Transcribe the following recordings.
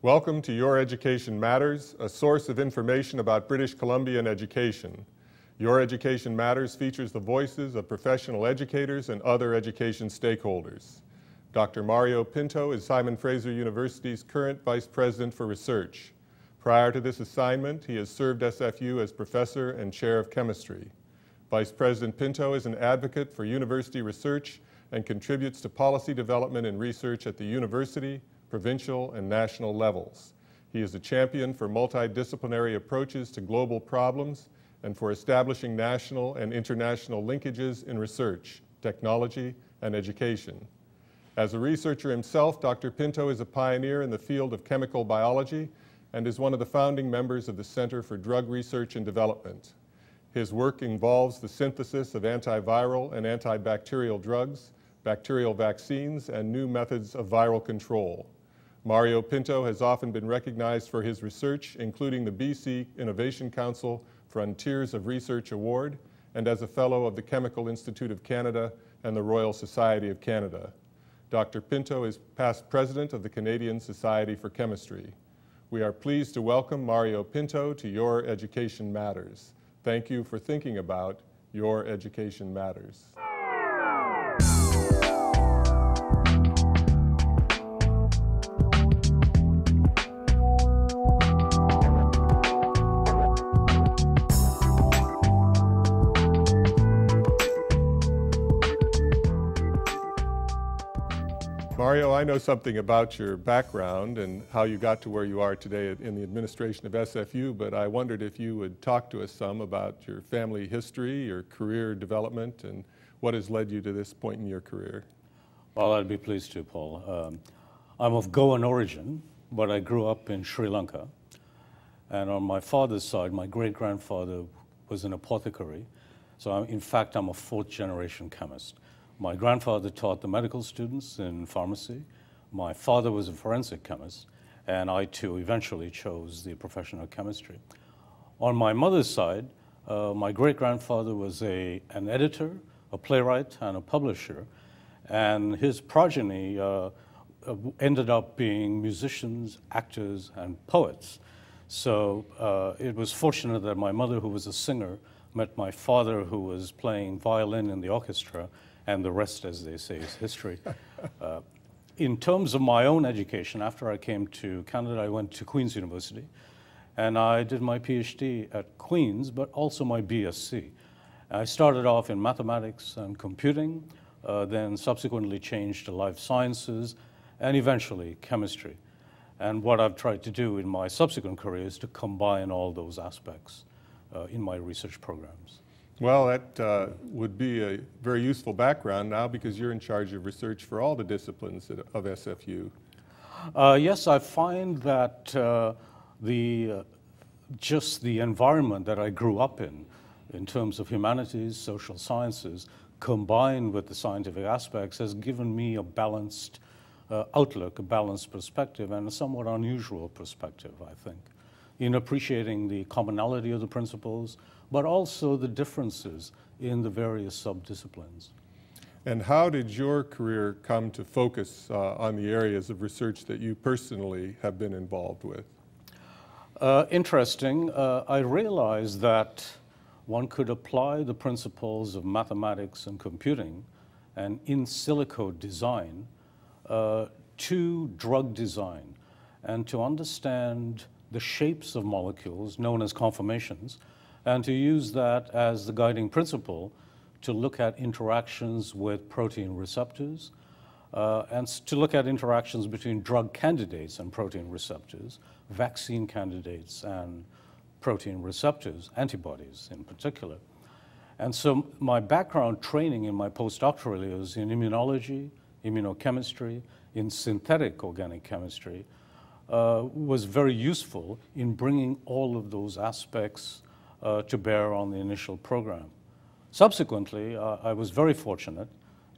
Welcome to Your Education Matters, a source of information about British Columbian education. Your Education Matters features the voices of professional educators and other education stakeholders. Dr. Mario Pinto is Simon Fraser University's current Vice President for Research. Prior to this assignment, he has served SFU as Professor and Chair of Chemistry. Vice President Pinto is an advocate for university research and contributes to policy development and research at the university, provincial, and national levels. He is a champion for multidisciplinary approaches to global problems and for establishing national and international linkages in research, technology, and education. As a researcher himself, Dr. Pinto is a pioneer in the field of chemical biology and is one of the founding members of the Center for Drug Research and Development. His work involves the synthesis of antiviral and antibacterial drugs, bacterial vaccines, and new methods of viral control. Mario Pinto has often been recognized for his research, including the BC Innovation Council Frontiers of Research Award, and as a Fellow of the Chemical Institute of Canada and the Royal Society of Canada. Dr. Pinto is past president of the Canadian Society for Chemistry. We are pleased to welcome Mario Pinto to Your Education Matters. Thank you for thinking about Your Education Matters. Mario, I know something about your background and how you got to where you are today in the administration of SFU, but I wondered if you would talk to us some about your family history, your career development, and what has led you to this point in your career. Well, I'd be pleased to, Paul. I'm of Goan origin, but I grew up in Sri Lanka. And on my father's side, my great-grandfather was an apothecary. So in fact, I'm a fourth-generation chemist. My grandfather taught the medical students in pharmacy. My father was a forensic chemist, and I too eventually chose the profession of chemistry. On my mother's side, my great-grandfather was an editor, a playwright, and a publisher, and his progeny ended up being musicians, actors, and poets. So it was fortunate that my mother, who was a singer, met my father, who was playing violin in the orchestra, and the rest, as they say, is history. In terms of my own education, after I came to Canada, I went to Queen's University, and I did my PhD at Queen's, but also my BSc. I started off in mathematics and computing, then subsequently changed to life sciences, and eventually chemistry. And what I've tried to do in my subsequent career is to combine all those aspects in my research programs. Well, that would be a very useful background now because you're in charge of research for all the disciplines of SFU. Yes, I find that just the environment that I grew up in terms of humanities, social sciences, combined with the scientific aspects, has given me a balanced outlook, a balanced perspective, and a somewhat unusual perspective, I think, in appreciating the commonality of the principles, but also the differences in the various sub-disciplines. And how did your career come to focus on the areas of research that you personally have been involved with? Interesting. I realized that one could apply the principles of mathematics and computing and in silico design to drug design, and to understand the shapes of molecules known as conformations, and to use that as the guiding principle to look at interactions with protein receptors, and to look at interactions between drug candidates and protein receptors, vaccine candidates and protein receptors, antibodies in particular. And so my background training in my postdoctoral years in immunology, immunochemistry, in synthetic organic chemistry was very useful in bringing all of those aspects to bear on the initial program. Subsequently, I was very fortunate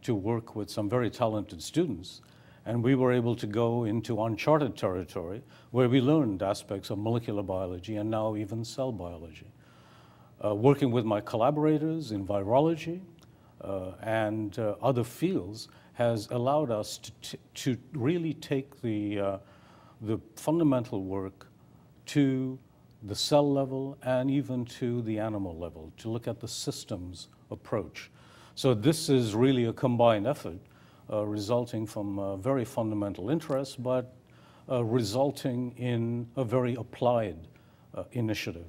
to work with some very talented students, and we were able to go into uncharted territory where we learned aspects of molecular biology and now even cell biology. Working with my collaborators in virology and other fields has allowed us to really take the the fundamental work to the cell level and even to the animal level, to look at the systems approach. So this is really a combined effort resulting from very fundamental interests, but resulting in a very applied initiative.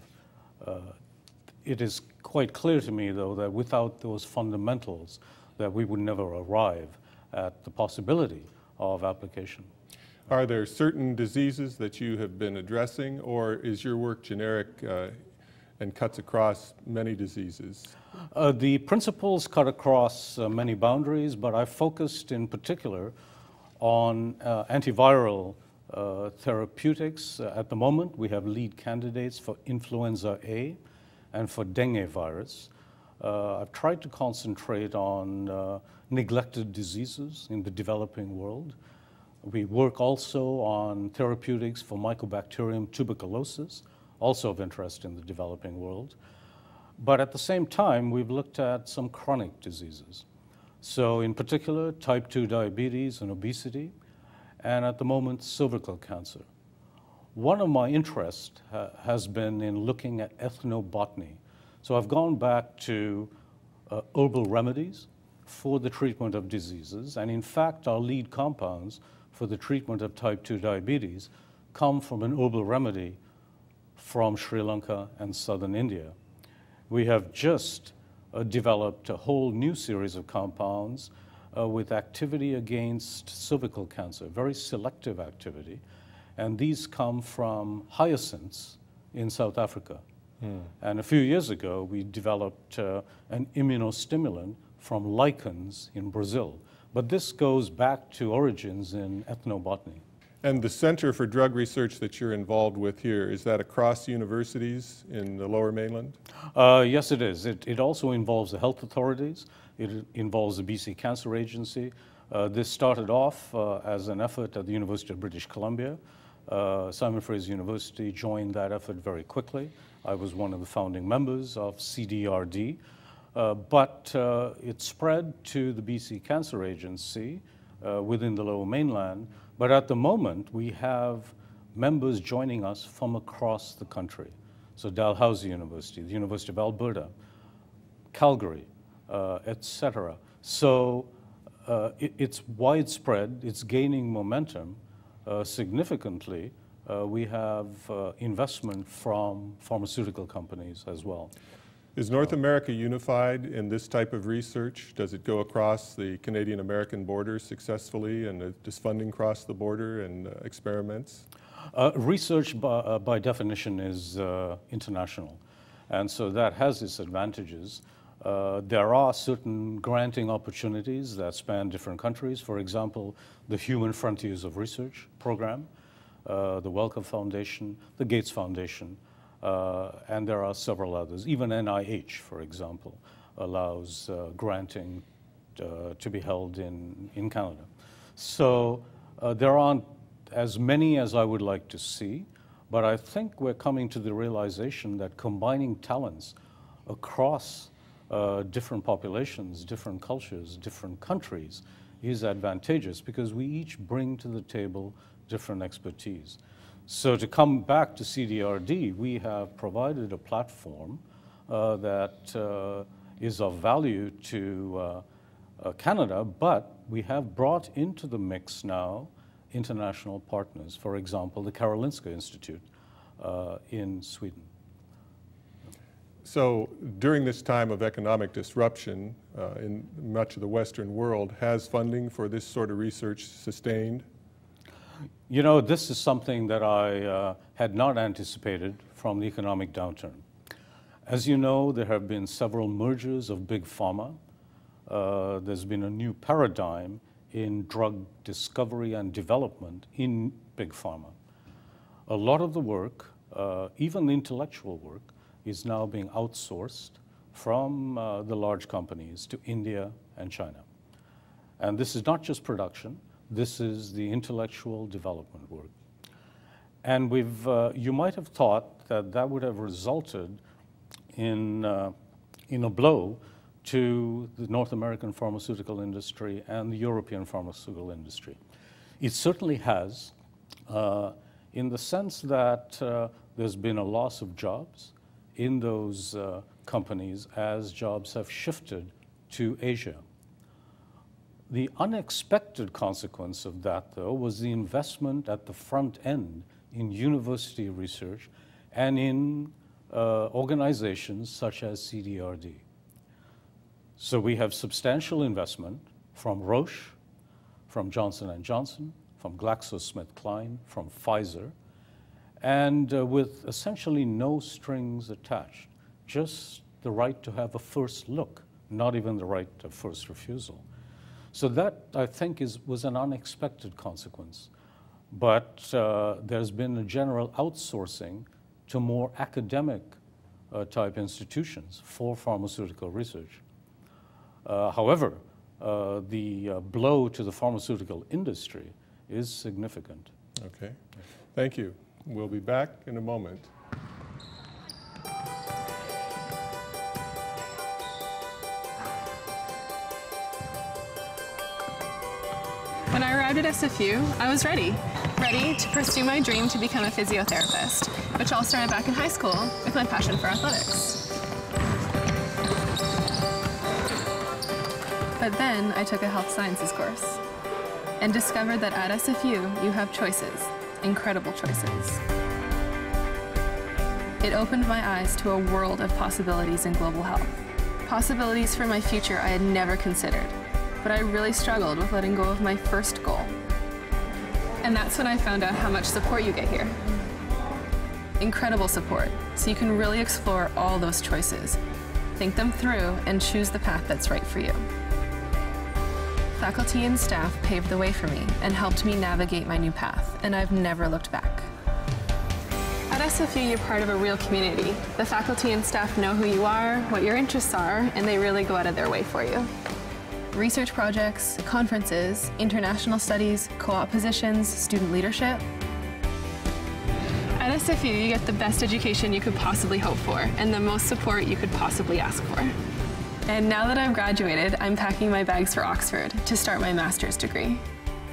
It is quite clear to me, though, that without those fundamentals, that we would never arrive at the possibility of application. Are there certain diseases that you have been addressing, or is your work generic and cuts across many diseases? The principles cut across many boundaries, but I focused in particular on antiviral therapeutics. At the moment, we have lead candidates for influenza A and for dengue virus. I've tried to concentrate on neglected diseases in the developing world. We work also on therapeutics for Mycobacterium tuberculosis, also of interest in the developing world. But at the same time, we've looked at some chronic diseases. So in particular, type 2 diabetes and obesity, and at the moment, cervical cancer. One of my interests has been in looking at ethnobotany. So I've gone back to herbal remedies for the treatment of diseases, and in fact, our lead compounds for the treatment of type 2 diabetes come from an herbal remedy from Sri Lanka and southern India. We have just developed a whole new series of compounds with activity against cervical cancer, very selective activity, and these come from hyacinths in South Africa. And a few years ago, we developed an immunostimulant from lichens in Brazil. But this goes back to origins in ethnobotany. And the Center for Drug Research that you're involved with here, is that across universities in the Lower Mainland? Yes, it is. It also involves the health authorities. It involves the BC Cancer Agency. This started off as an effort at the University of British Columbia. Simon Fraser University joined that effort very quickly. I was one of the founding members of CDRD. But it spread to the BC Cancer Agency within the Lower Mainland. But at the moment, we have members joining us from across the country. So Dalhousie University, the University of Alberta, Calgary, etc. So it's widespread, it's gaining momentum significantly. We have investment from pharmaceutical companies as well. Is North America unified in this type of research? Does it go across the Canadian-American border successfully, and does funding cross the border and experiments? Research by definition is international, and so that has its advantages. There are certain granting opportunities that span different countries. For example, the Human Frontiers of Research program, the Wellcome Foundation, the Gates Foundation, and there are several others. Even NIH, for example, allows granting to be held in Canada. So there aren't as many as I would like to see, but I think we're coming to the realization that combining talents across different populations, different cultures, different countries is advantageous because we each bring to the table different expertise. So to come back to CDRD, we have provided a platform that is of value to Canada, but we have brought into the mix now international partners, for example, the Karolinska Institute in Sweden. So during this time of economic disruption in much of the Western world, has funding for this sort of research sustained? You know, this is something that I had not anticipated from the economic downturn. As you know, there have been several mergers of big pharma. There's been a new paradigm in drug discovery and development in big pharma. A lot of the work, even the intellectual work, is now being outsourced from the large companies to India and China. And this is not just production. This is the intellectual development work. And you might have thought that that would have resulted in a blow to the North American pharmaceutical industry and the European pharmaceutical industry. It certainly has. in the sense that there's been a loss of jobs in those companies as jobs have shifted to Asia. The unexpected consequence of that, though, was the investment at the front end in university research and in organizations such as CDRD. So we have substantial investment from Roche, from Johnson & Johnson, from GlaxoSmithKline, from Pfizer, and with essentially no strings attached, just the right to have a first look, not even the right of first refusal. So that, I think, was an unexpected consequence. But there's been a general outsourcing to more academic type institutions for pharmaceutical research. However, the blow to the pharmaceutical industry is significant. Okay, thank you. We'll be back in a moment. When I arrived at SFU, I was ready to pursue my dream to become a physiotherapist, which all started back in high school with my passion for athletics. But then I took a health sciences course and discovered that at SFU you have choices, incredible choices. It opened my eyes to a world of possibilities in global health. Possibilities for my future I had never considered, but I really struggled with letting go of my first goal. And that's when I found out how much support you get here. Incredible support, so you can really explore all those choices, think them through, and choose the path that's right for you. Faculty and staff paved the way for me and helped me navigate my new path, and I've never looked back. At SFU, you're part of a real community. The faculty and staff know who you are, what your interests are, and they really go out of their way for you. Research projects, conferences, international studies, co-op positions, student leadership. At SFU, you get the best education you could possibly hope for and the most support you could possibly ask for. And now that I've graduated, I'm packing my bags for Oxford to start my master's degree.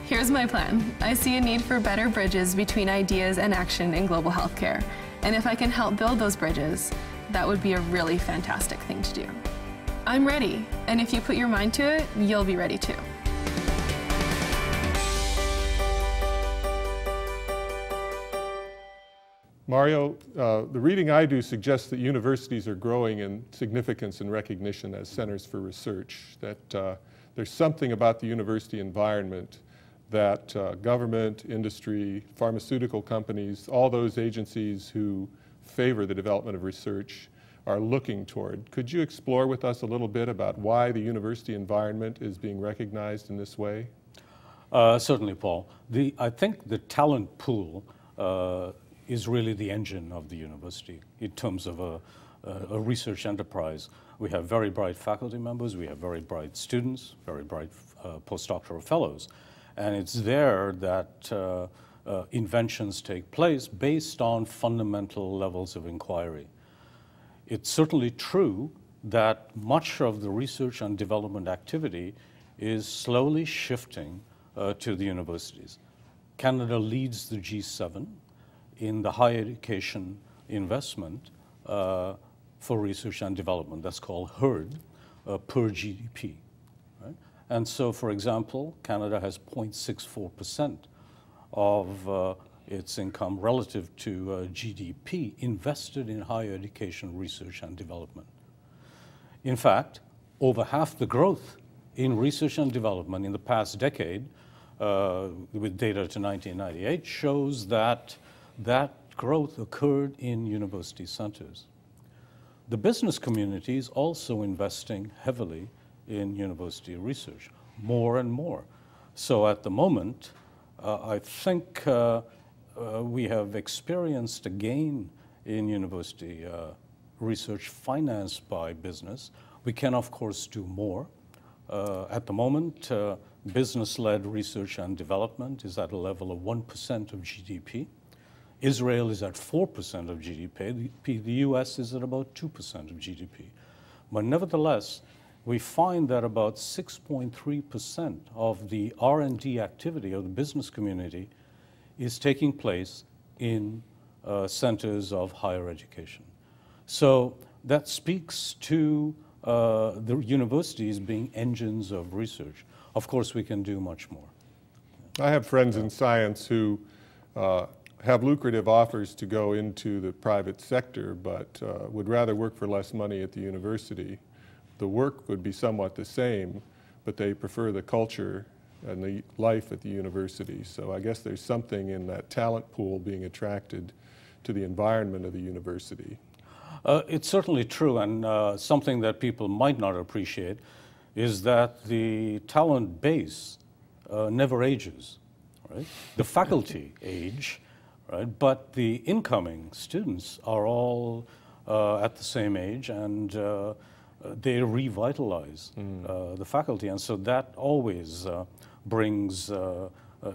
Here's my plan. I see a need for better bridges between ideas and action in global healthcare. And if I can help build those bridges, that would be a really fantastic thing to do. I'm ready, and if you put your mind to it, you'll be ready too. Mario, the reading I do suggests that universities are growing in significance and recognition as centers for research, that there's something about the university environment that government, industry, pharmaceutical companies, all those agencies who favor the development of research are looking toward. Could you explore with us a little bit about why the university environment is being recognized in this way? Certainly, Paul. I think the talent pool is really the engine of the university in terms of a research enterprise. We have very bright faculty members, we have very bright students, very bright postdoctoral fellows, and it's there that inventions take place based on fundamental levels of inquiry. It's certainly true that much of the research and development activity is slowly shifting to the universities. Canada leads the G7 in the higher education investment for research and development. That's called HERD, per GDP. Right? And so, for example, Canada has 0.64% of its income relative to GDP invested in higher education research and development. In fact, over half the growth in research and development in the past decade, with data to 1998, shows that that growth occurred in university centers. The business community is also investing heavily in university research, more and more. So at the moment, I think we have experienced a gain in university research financed by business. We can, of course, do more. At the moment, business-led research and development is at a level of 1% of GDP. Israel is at 4% of GDP. The US is at about 2% of GDP. But nevertheless, we find that about 6.3% of the R&D activity of the business community is taking place in centers of higher education. So that speaks to the universities being engines of research. Of course, we can do much more. I have friends in science who have lucrative offers to go into the private sector, but would rather work for less money at the university. The work would be somewhat the same, but they prefer the culture and the life at the university. So I guess there's something in that talent pool being attracted to the environment of the university. It's certainly true, and something that people might not appreciate is that the talent base never ages, right? The faculty age, right? But the incoming students are all at the same age, and they revitalize the faculty, and so that always brings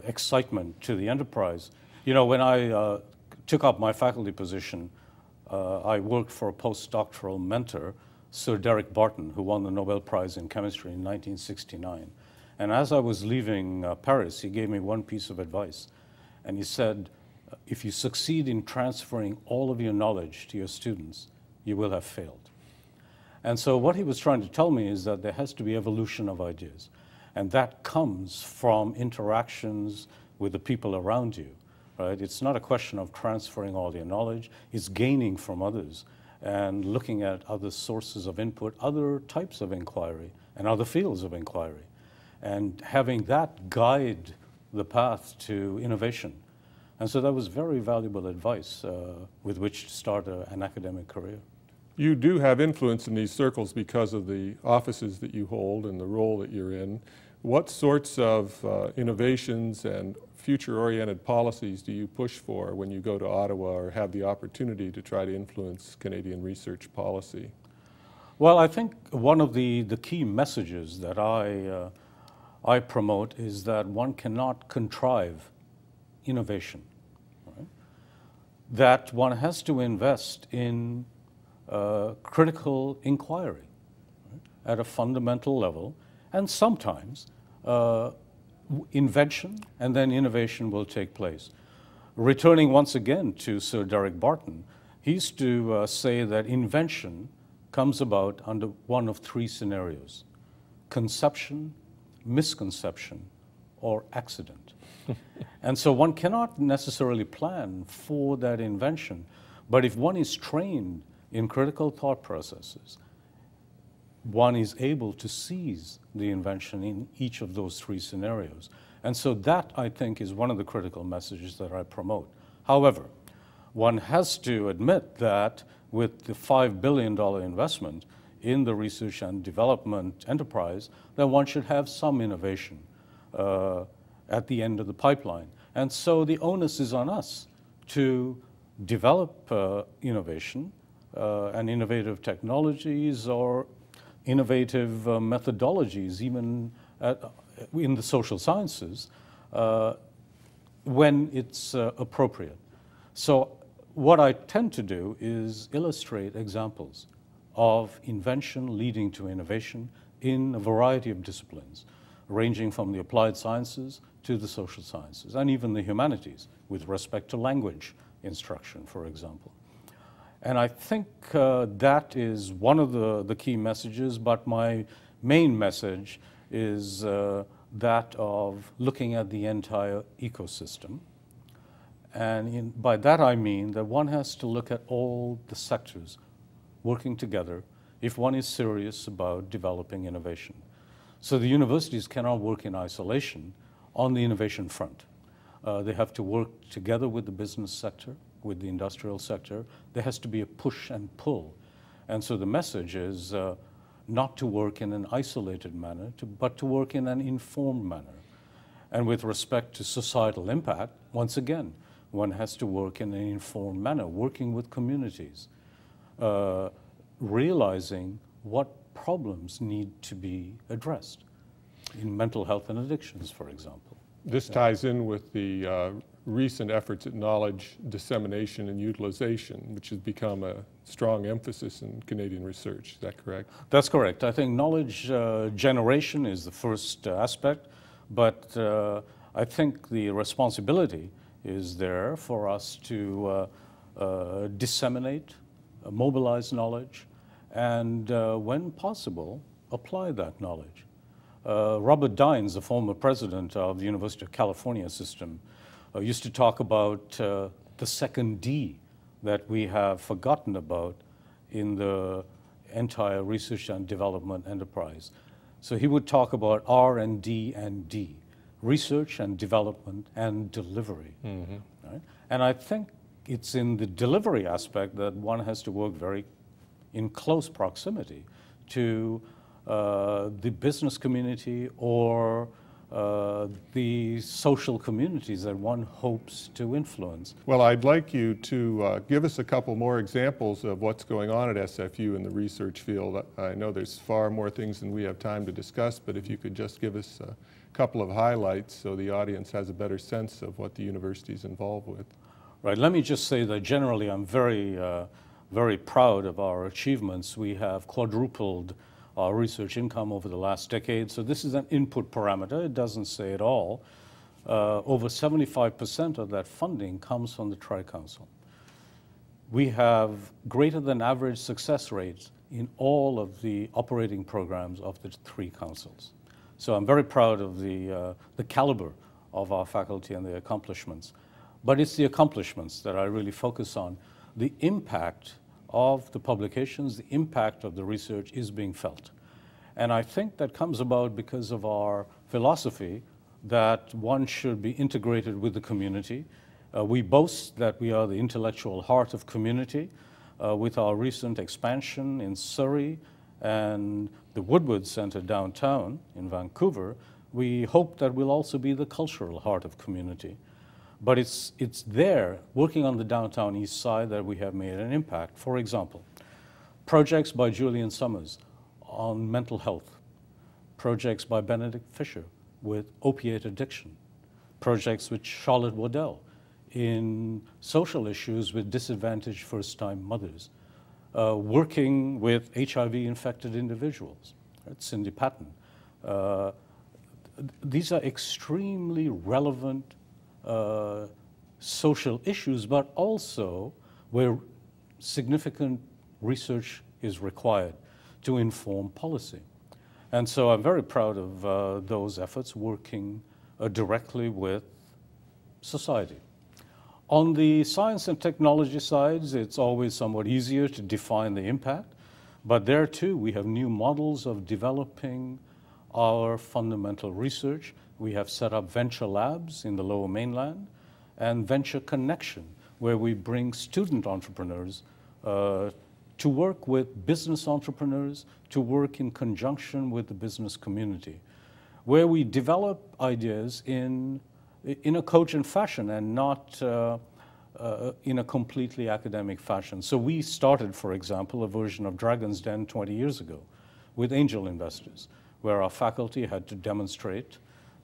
excitement to the enterprise. You know, when I took up my faculty position, I worked for a postdoctoral mentor, Sir Derek Barton, who won the Nobel Prize in Chemistry in 1969. And as I was leaving Paris, he gave me one piece of advice. And he said, if you succeed in transferring all of your knowledge to your students, you will have failed. And so what he was trying to tell me is that there has to be evolution of ideas. And that comes from interactions with the people around you. Right? It's not a question of transferring all your knowledge, it's gaining from others and looking at other sources of input, other types of inquiry, and other fields of inquiry, and having that guide the path to innovation. And so that was very valuable advice with which to start an academic career. You do have influence in these circles because of the offices that you hold and the role that you're in. What sorts of innovations and future-oriented policies do you push for when you go to Ottawa or have the opportunity to try to influence Canadian research policy? Well, I think one of the key messages that I promote is that one cannot contrive innovation, right? That one has to invest in critical inquiry, right, at a fundamental level, and sometimes invention and then innovation will take place. Returning once again to Sir Derek Barton, he used to say that invention comes about under one of three scenarios: conception, misconception, or accident. And so one cannot necessarily plan for that invention, but if one is trained in critical thought processes, one is able to seize the invention in each of those three scenarios. And so that, I think, is one of the critical messages that I promote. However, one has to admit that with the $5 billion investment in the research and development enterprise, that one should have some innovation at the end of the pipeline. And so the onus is on us to develop innovation and innovative technologies or innovative methodologies, even in the social sciences, when it's appropriate. So what I tend to do is illustrate examples of invention leading to innovation in a variety of disciplines, ranging from the applied sciences to the social sciences, and even the humanities, with respect to language instruction, for example. And I think that is one of the key messages, but my main message is that of looking at the entire ecosystem. And by that I mean that one has to look at all the sectors working together if one is serious about developing innovation. So the universities cannot work in isolation on the innovation front. They have to work together with the business sector, with the industrial sector. There has to be a push and pull. And so the message is not to work in an isolated manner, but to work in an informed manner. And with respect to societal impact, once again, one has to work in an informed manner, working with communities, realizing what problems need to be addressed in mental health and addictions, for example. This ties in with the recent efforts at knowledge dissemination and utilization, which has become a strong emphasis in Canadian research. Is that correct? That's correct. I think knowledge generation is the first aspect, but I think the responsibility is there for us to disseminate, mobilize knowledge, and when possible, apply that knowledge. Robert Dines, the former president of the University of California system, used to talk about the second D that we have forgotten about in the entire research and development enterprise. So he would talk about R&D and D, research and development and delivery. Mm-hmm. Right? And I think it's in the delivery aspect that one has to work very in close proximity to the business community or the social communities that one hopes to influence. Well, I'd like you to give us a couple more examples of what's going on at SFU in the research field. I know there's far more things than we have time to discuss, but if you could just give us a couple of highlights so the audience has a better sense of what the university is involved with. Right, let me just say that generally I'm very proud of our achievements. We have quadrupled our research income over the last decade. So this is an input parameter. It doesn't say it all. Over 75% of that funding comes from the Tri-Council. We have greater than average success rates in all of the operating programs of the three councils. So I'm very proud of the caliber of our faculty and their accomplishments. But it's the accomplishments that I really focus on. The impact of the publications, the impact of the research is being felt. And I think that comes about because of our philosophy that one should be integrated with the community. We boast that we are the intellectual heart of community. With our recent expansion in Surrey and the Woodward Center downtown in Vancouver, we hope that we'll also be the cultural heart of community. But it's there, working on the downtown east side, that we have made an impact. For example, projects by Julian Summers on mental health, projects by Benedict Fisher with opiate addiction, projects with Charlotte Waddell in social issues with disadvantaged first-time mothers, working with HIV-infected individuals, right? Cindy Patton. These are extremely relevant social issues, but also where significant research is required to inform policy. And so I'm very proud of those efforts working directly with society. On the science and technology sides, it's always somewhat easier to define the impact, but there too we have new models of developing our fundamental research. We have set up venture labs in the Lower Mainland and Venture Connection, where we bring student entrepreneurs to work with business entrepreneurs, to work in conjunction with the business community, where we develop ideas in a cogent fashion and not in a completely academic fashion. So we started, for example, a version of Dragon's Den 20 years ago with angel investors, where our faculty had to demonstrate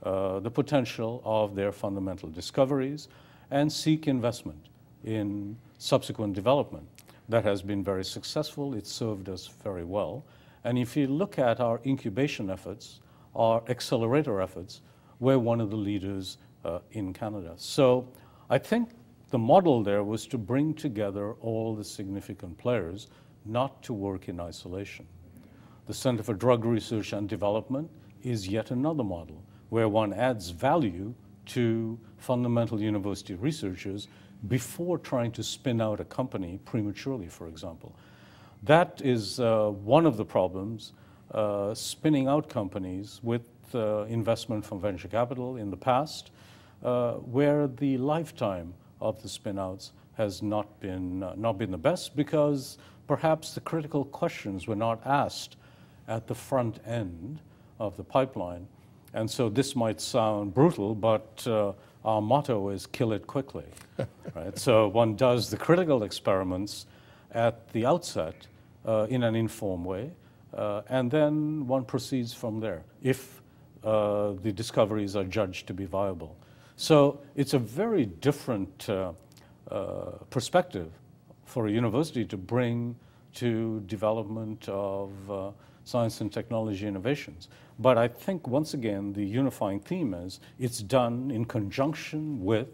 the potential of their fundamental discoveries and seek investment in subsequent development. That has been very successful. It served us very well. And if you look at our incubation efforts, our accelerator efforts, we're one of the leaders in Canada. So I think the model there was to bring together all the significant players, not to work in isolation. The Center for Drug Research and Development is yet another model where one adds value to fundamental university researchers before trying to spin out a company prematurely, for example. That is one of the problems, spinning out companies with investment from venture capital in the past, where the lifetime of the spin-outs has not been the best because perhaps the critical questions were not asked at the front end of the pipeline. And so this might sound brutal, but our motto is kill it quickly, right? So one does the critical experiments at the outset in an informed way, and then one proceeds from there if the discoveries are judged to be viable. So it's a very different perspective for a university to bring to development of science and technology innovations. But I think, once again, the unifying theme is it's done in conjunction with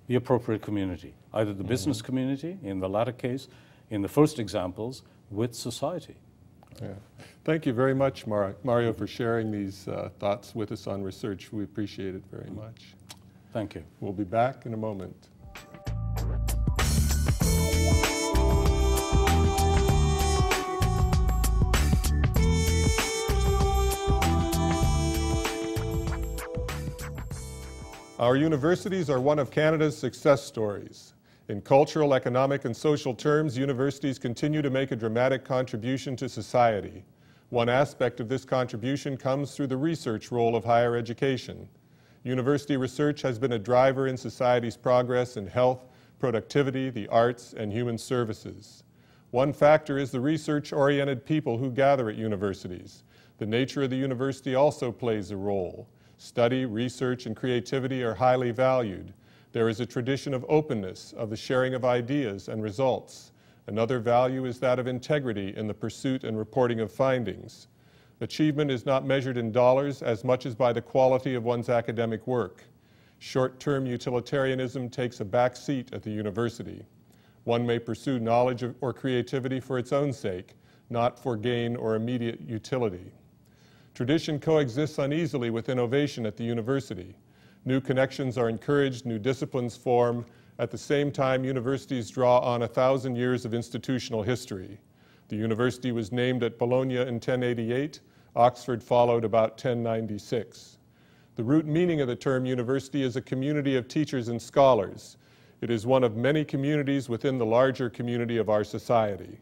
the appropriate community, either the business community, in the latter case, in the first examples, with society. Yeah. Thank you very much, Mario, for sharing these thoughts with us on research. We appreciate it very much. Thank you. We'll be back in a moment. Our universities are one of Canada's success stories. In cultural, economic, and social terms, universities continue to make a dramatic contribution to society. One aspect of this contribution comes through the research role of higher education. University research has been a driver in society's progress in health, productivity, the arts, and human services. One factor is the research-oriented people who gather at universities. The nature of the university also plays a role. Study, research, and creativity are highly valued. There is a tradition of openness, of the sharing of ideas and results. Another value is that of integrity in the pursuit and reporting of findings. Achievement is not measured in dollars as much as by the quality of one's academic work. Short-term utilitarianism takes a back seat at the university. One may pursue knowledge or creativity for its own sake, not for gain or immediate utility. Tradition coexists uneasily with innovation at the university. New connections are encouraged, new disciplines form. At the same time, universities draw on 1,000 years of institutional history. The university was named at Bologna in 1088. Oxford followed about 1096. The root meaning of the term university is a community of teachers and scholars. It is one of many communities within the larger community of our society.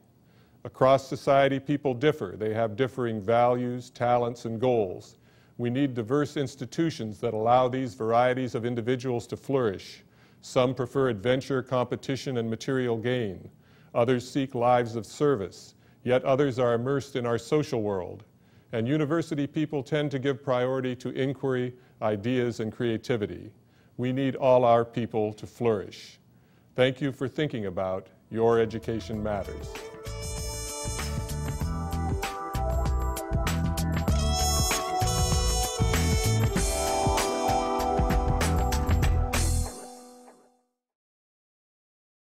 Across society, people differ. They have differing values, talents, and goals. We need diverse institutions that allow these varieties of individuals to flourish. Some prefer adventure, competition, and material gain. Others seek lives of service. Yet others are immersed in our social world. And university people tend to give priority to inquiry, ideas, and creativity. We need all our people to flourish. Thank you for thinking about Your Education Matters.